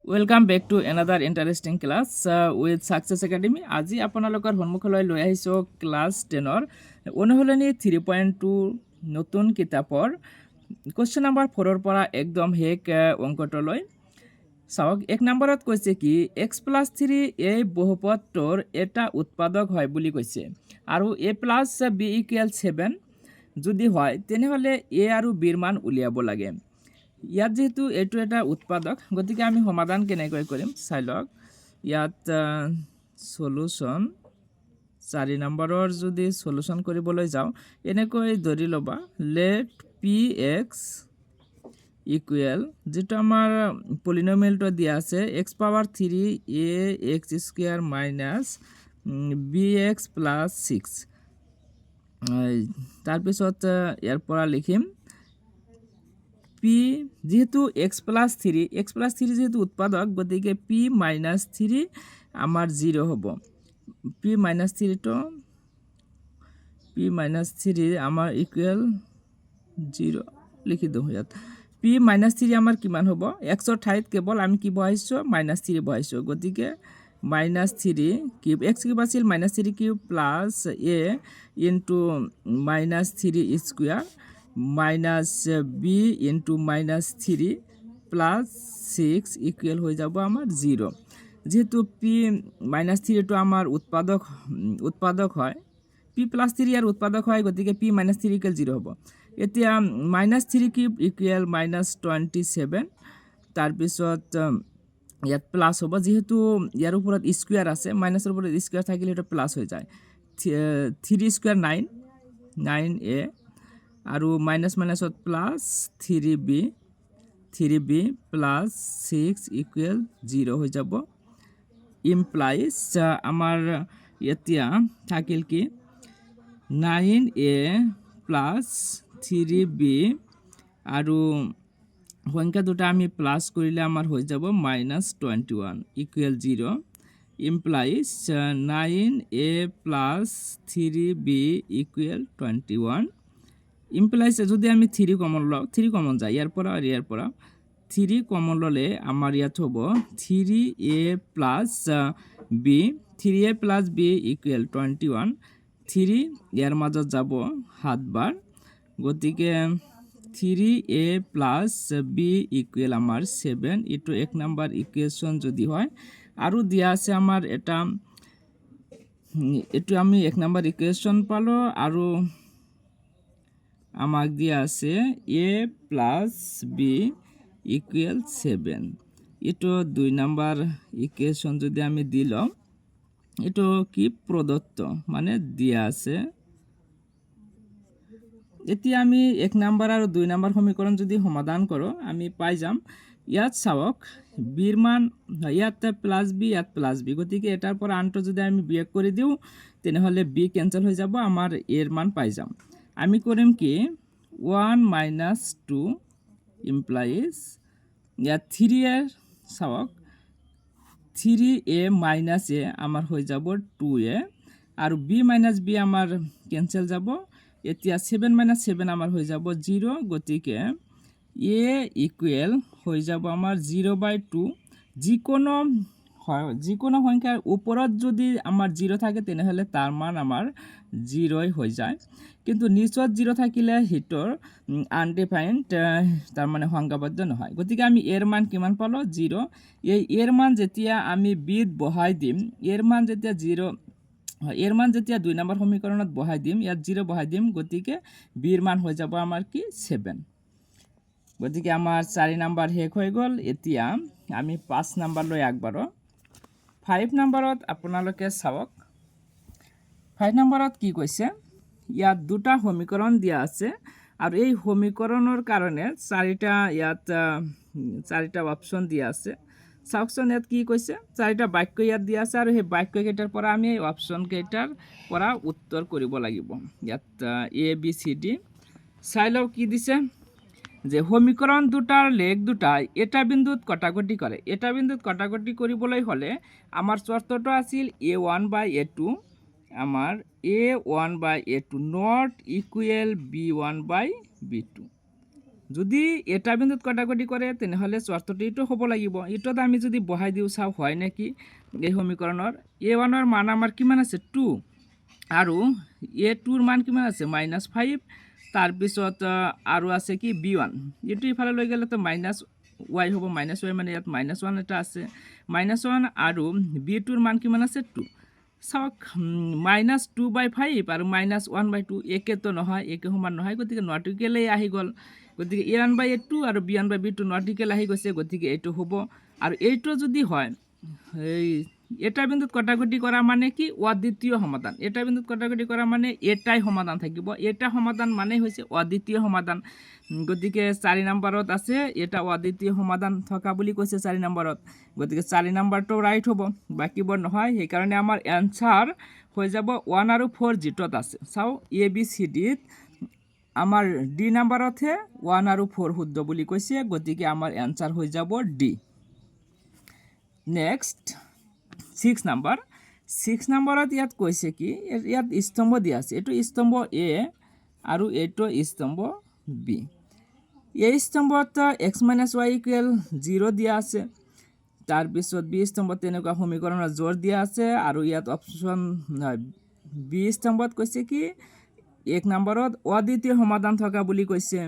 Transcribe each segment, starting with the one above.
Welcome back to another interesting class with Success Academy. আজি আপোনালোকৰ সন্মুখলৈ লৈ আহিছোঁ ক্লাছ 10-ৰ অনুশীলনী 3.2 নতুন কিতাপৰ কুৱেশ্যন নম্বৰ 4-ৰ পৰা একদম শেষ অংকটোলৈ চাওক। 1 নম্বৰত কৈছে কি x+3 এই বহুপদটোৰ এটা উৎপাদক হয় বুলি কৈছে আৰু a + b = 7 যদি হয় তেনেহ'লে a আৰু b ৰ মান উলিয়াব লাগে। ইয়াত যেহেতু এইটো এটা উৎপাদক গতিকে আমি সমাধান কেনেকৈ কৰিম চাই লওক। ইয়াত সলিউশন 4 নম্বৰৰ যদি সলিউশন কৰিবলৈ যাওঁ এনেকৈ ধৰি ল'বা লেট px ইকুৱেল যেটো আমাৰ পলিনোমিয়েলটো দিয়া আছে x⁻³ ax² - bx + 6 তাৰপিছত ইয়াৰ পৰা লিখিম p যেহেতু x+3 যেহেতু উৎপাদক গতিকে p - 3 আমার 0 হব। p - 3 তো আমার ইকুয়াল 0 লিখি দিওঁ ইয়াত। p - 3 আমার কিমান হব x ৰ ঠাইত কেৱল আমি কি বহাইছো -3 বহাইছো গতিকে -3 কিউব x কিউব আছিল -3 cube plus a into -3 square minus b into -3 plus 6 equal হয়ে যাব আমার 0। যেহেতু p -3 তো আমার উৎপাদক হয় p + 3 এর উৎপাদক হয় গতিকে p - 3 ইকুয়াল 0 হব। এতিয়া -3 কিউব ইকুয়াল -27 তাৰপিছত ইয়াত প্লাস হব যেহেতু ইয়াৰ ওপৰত স্কয়াৰ আছে মাইনাসৰ ওপৰত স্কয়াৰ থাকিলে এটা প্লাস হৈ যায় 3 স্কয়াৰ 9a আৰু মাইনাস মাইনাসত প্লাস 3b প্লাস 6 ইকুয়াল 0 হৈ যাব। ইমপ্লাইজ আমাৰ এতিয়া থাকিল কি 9a প্লাস 3b আৰু সংখ্যা দুটা আমি প্লাস কৰিলে আমাৰ হৈ যাব -21 equal 0 implies 9a plus 3b equal 21 implies যদি আমি 3 কমন লওঁ 3 কমন যায় ইয়াৰ পৰা আৰু ইয়াৰ পৰা 3 কমন ললে আমাৰ ইয়াত হ'ব 3a plus b 3a plus b equal 21 3 ইয়াৰ মাজত যাব 7 বাৰ গতিকে 3a প্লাস b ইকুয়াল আমাৰ 7 এটো 1 নাম্বাৰ ইকুয়েশন যদি হয় আৰু দিয়া আছে আমাৰ এটা এটো আমি 1 নাম্বাৰ ইকুয়েশন পালো আৰু আমাক দিয়া আছে a প্লাস b ইকুয়াল 7 এটো 2 নাম্বার ইকুয়েশন যদি আমি দিলাম এটো কি প্রদত্ত মানে দিয়া আছে। এতিয়া আমি 1 নাম্বার আৰু 2 নাম্বাৰ সমীকৰণ যদি সমাধান কৰো আমি পাই যাম ইয়াত চাওক b ৰ মান ইয়াত প্লাস b ইয়াত প্লাস b গতিকে এটাৰ পৰা আনটো যদি আমি বিয়োগ কৰি দিও তেনেহলে b ক্যান্সেল হৈ যাব আমাৰ a ৰ মান পাই যাম। আমি কৰিম কি 1 - 2 ইমপ্লাইজ ইয়াত 3 এৰ চাওক 3a - a আমাৰ হৈ যাব 2a আৰু b - b আমার ক্যান্সেল যাব। এতিয়া 7 - 7 আমার হৈ যাব 0 গতিকে a ইকুয়াল হৈ যাব আমার 0/2 যিকোনো সংখ্যাৰ ওপৰত যদি আমাৰ 0 থাকে তেনেহলে তাৰ মান আমাৰ 0 হৈ যায় কিন্তু নিচত 0 থাকিলে হিটৰ আনডিফাইন্ড তার মানে সংজ্ঞাবদ্ধ নহয় গতিকে আমি এর মান কিমান পালো 0। এই এর মান যেতিয়া আমি বিত বহাই দিম এর মান যেতিয়া 0 এর মান যেতিয়া 2 নম্বৰ সমীকৰণত বহাই দিম ইয়াত 0 বহাই দিম গতিকে b ৰ মান হৈ যাব আমাৰ কি 7 গতিকে আমাৰ 4 নম্বৰ শেষ হৈ গল। এতিয়া আমি 5 নম্বৰ লৈ আগবাঢ়ো। 5 নম্বৰত আপোনালোকে চাওক 5 নম্বৰত কি কৈছে ইয়াত দুটা সমীকৰণ দিয়া আছে আৰু এই সমীকৰণৰ কাৰণে চাৰিটা অপচন দিয়া আছে। চাওকচোন ইয়াত কি কৈছে চাৰিটা বাক্য ইয়াত দিয়া আছে আৰু সেই বাক্য কেইটাৰ পৰা আমি এই অপচন কেইটাৰ পৰা উত্তৰ কৰিব লাগিব। ইয়াত a b c d চাই লও কি দিছে যে সমীকরণ দুটার লেখ দুটা এটা বিন্দুত কটাকটি করে এটা বিন্দুত কটাকটি কৰিবলৈ হলে আমার শর্তটো আছিল a1/a2 আমার a1/a2 নট ইকুয়াল b1/b2 যদি এটা বিন্দুত কটাকটি কৰে তেনেহ'লে চতুৰ্থটো এইটো হ'ব লাগিব। এইটোত আমি যদি বহাই দিওঁ চাওঁ হয় নেকি এই সমীকৰণৰ A1ৰ মান আমাৰ কিমান আছে 2 আৰু A2ৰ মান কিমান আছে -5 তাৰপিছত আৰু আছে কি B1 এইটো ইফালে লৈ গ'লে তো -y হ'ব -y মানে ইয়াত -1 এটা আছে -1 আৰু B2ৰ মান কিমান আছে 2 চাওক -2/5 আৰু -1/2 একেতো নহয় একে সমান নহয় গতিকে নট ইকুৱেলেই আহি গ'ল গতিকে A1/A2 আৰু B1/B2 নট ইকুৱেল আহি গৈছে গতিকে এইটো হ'ব আৰু এইটো যদি হয় এই এটা বিন্দুত কটাকটি কৰা মানে কি অদ্বিতীয় সমাধান এটা বিন্দুত কটাকটি কৰা মানে এটাই সমাধান থাকিব এটা সমাধান মানে হৈছে অদ্বিতীয় সমাধান গতিকে 4 নম্বৰত আছে এটা অদ্বিতীয় সমাধান থকা বুলি কৈছে 4 নম্বৰত গতিকে 4 নম্বৰটো ৰাইট হ'ব বাকিবোৰ নহয় সেইকাৰণে আমাৰ এনসাৰ হৈ যাব 1 আৰু 4 জিটত আছে চাও ABCD আমাৰ ডি নম্বৰতহে 1 আৰু 4 শুদ্ধ বুলি কৈছে গতিকে আমাৰ এনসাৰ হৈ যাব ডি নেক্সট 6 নম্বৰ 6 নম্বৰত ইয়াত কৈছে কি ইয়াত স্তম্ভ দিয়া আছে এটো স্তম্ভ A আৰু এটো স্তম্ভ B এই স্তম্ভত x - y = 0 দিয়া আছে তাৰপিছত B স্তম্ভত তেনেকুৱা সমীকৰণৰ জোৰ দিয়া আছে আৰু ইয়াত অপচন B স্তম্ভত কৈছে কি 1 নম্বৰত অদ্বিতীয় সমাধান থকা বুলি কৈছে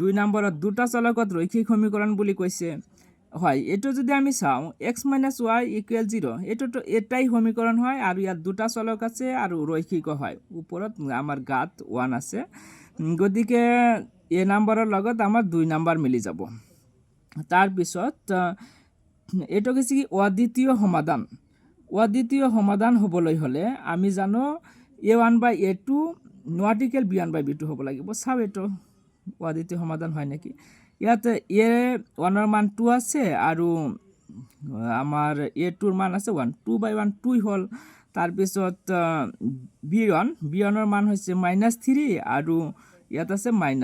2 নম্বৰত দুটা চলকত ৰৈখিক সমীকৰণ বুলি কৈছে হয় এটো যদি আমি চাও x - y = 0 এটো তো এটাই সমীকৰণ হয় আৰু ইয়াত দুটা চলক আছে আৰু ৰৈখিক হয় ওপৰত আমাৰ গাত 1 আছে গতিকে এ নম্বৰৰ লগত আমাৰ 2 নম্বৰ মিলি যাব তাৰ পিছত এটো কি অদ্বিতীয় সমাধান হ'বলৈ হলে আমি জানো A1/A2 নট ইকুৱেল B1/B2 হ'ব লাগিব চাও এটো অদ্বিতীয় সমাধান হয় নেকি ইয়াত A1 ৰ মান 2 আছে আৰু আমাৰ A2 ৰ মান আছে 1 2/1 2 হ'ল তাৰপিছত B1 ৰ মান হৈছে -3 আৰু ইয়াত আছে -1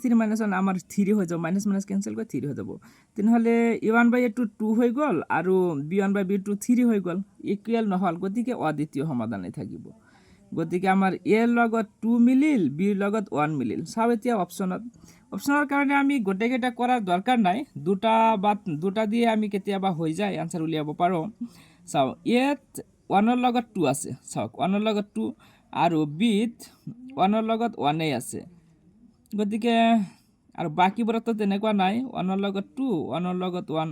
-3 -1 আমাৰ 3 হৈ যাব মাইনাস কেনসেল কৰি 3 হৈ যাব তেনেহলে A1/A2 2 হৈ গ'ল আৰু B1/B2 3 হৈ গ'ল ইকুৱেল নহল গতিকে অদ্বিতীয় সমাধানই থাকিব গতিকে আমাৰ A ৰ লগত 2 মিলিল B ৰ লগত 1 মিলিল চাও এতিয়া অপচনৰ কাৰণে আমি গোটেইকেইটা কৰাৰ দৰকাৰ নাই দুটা দিয়ে আমি কেতিয়াবা হৈ যায় আনসাৰ উলিয়াব পাৰো চাও ইয়াত 1 ৰ লগত 2 আছে চাওক 1 ৰ লগত 2 আৰু B ত 1 ৰ লগত 1 এই আছে গতিকে আৰু বাকিবোৰতো তেনেকুৱা নাই 1 ৰ লগত 2 1 ৰ লগত 1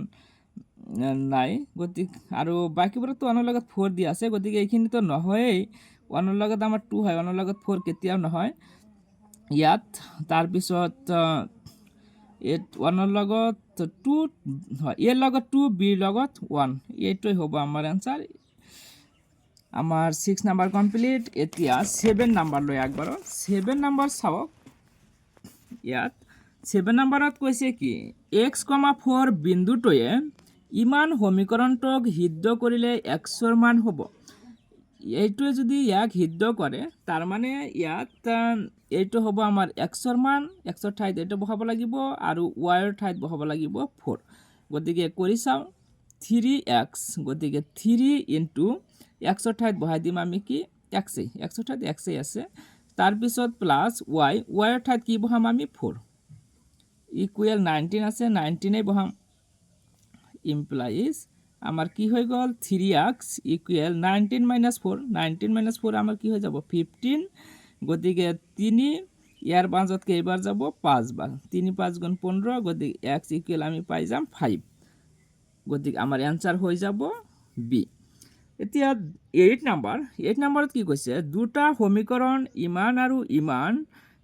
নাই গতিকে আৰু বাকিবোৰতো 1 ৰ লগত 4 দিয়া আছে গতিকে এইখিনিতো নহয়েই 1 ৰ লগত আমাৰ 2 হয় 1 ৰ লগত 4 কেতিয়াও নহয় ইয়াত তাৰ পিছত 1 ৰ লগত 2 হয় এ লগত 2 বি লগত 1 এইটোই হ'ব আমাৰ আনসাৰ আমাৰ 6 নম্বৰ কমপ্লিট এতিয়া 7 নম্বৰ লৈ আগবাৰো 7 নম্বৰ চাওক ইয়াত 7 নম্বৰত কৈছে কি x, 4 বিন্দুটোৱে ইমান সমীকৰণটোক সিদ্ধ কৰিলে x ৰ মান হ'ব এইটোৱে যদি ইয়াক সিদ্ধ কৰে তাৰ মানে ইয়াত এইটো হ'ব আমাৰ x ৰ মান x ৰ ঠাইত এইটো বহাব লাগিব আৰু y ৰ ঠাইত বহাব লাগিব 4 গতিকে কৰি চাও 3x গতিকে 3 x ৰ ঠাইত বহাই দিম আমি কি x ৰ ঠাইত x আছে তাৰ পিছত প্লাস y ৰ ঠাইত কি বহাম আমি 4 ইকুৱেল 19 আছে 19 এই বহাম ইমপ্লাইজ আমার কি হয়ে গেল 3x ইকুয়াল 19 - 4 19 - 4 আমার কি হয়ে যাব 15 গতিকে 3 ইয়ার পাঁচতকে এবার যাব 5 বার 3 5 গুণ 15 গতিকে x ইকুয়াল আমি পাই যাম 5 গতিকে আমার অ্যানসার হয়ে যাব বি এতিয়া 8 নম্বৰত কি কৈছে দুটা সমীকৰণ ইমান আৰু ইমান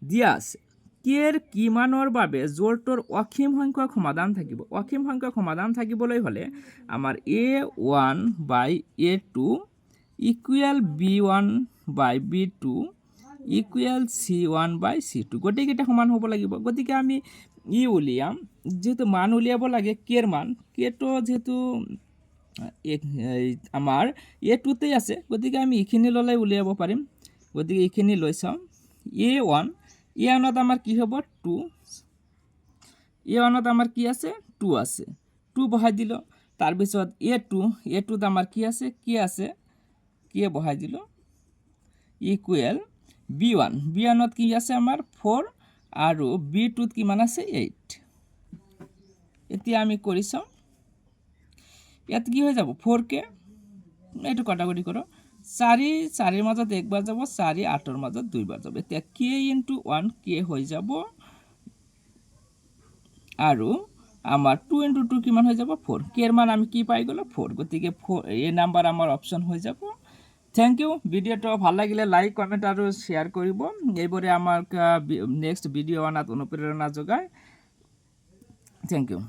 দিয়া আছে কেৰ কিমানৰ বাবে জোৰটোৰ অসীম সংখ্যক সমাধান থাকিব অসীম সংখ্যক সমাধান থাকিবলৈ হলে আমাৰ a1/a2 equal b1/b2 equal c1/c2 গতিকেটা সমান হ'ব লাগিব গতিকে আমি ই উলিয়াম যেহেতু মান উলিয়াব লাগে কেৰ মান কেটো যেহেতু আমাৰ a2 তে আছে গতিকে আমি ইখিনি ললে উলিয়াব পাৰিম গতিকে ইখিনি লৈ চাম a1 ত আমাৰ কি হ'ব 2 ত আমাৰ কি আছে 2 আছে 2 বহাই দিলো তাৰ পিছত a2 ত আমাৰ কি আছে কি বহাই দিলো ইকুয়াল b1 ত কি আছে আমাৰ 4 আৰু b2ত কিমান আছে 8 এতিয়া আমি কৰি চাওঁ ইয়াত কি হৈ যাব 4k এইটো কটাকটি কৰক 4 ৰ মাজত একবাৰ যাব 4 8ৰ মাজত দুইবাৰ যাব এতিয়া k * 1 k হৈ যাব আৰু আমাৰ 2 * 2 কিমান হৈ যাব 4 k এর মান আমি কি পাই গলো 4 গতিকে 4 এই নাম্বার আমার অপশন হৈ যাব থ্যাংক ইউ ভিডিওটো ভাল লাগিলে লাইক কমেন্ট আৰু শেয়াৰ কৰিব এইবোৰে আমাৰ নেক্সট ভিডিও আনাত অনুপ্ৰেৰণা যোগায় থ্যাংক ইউ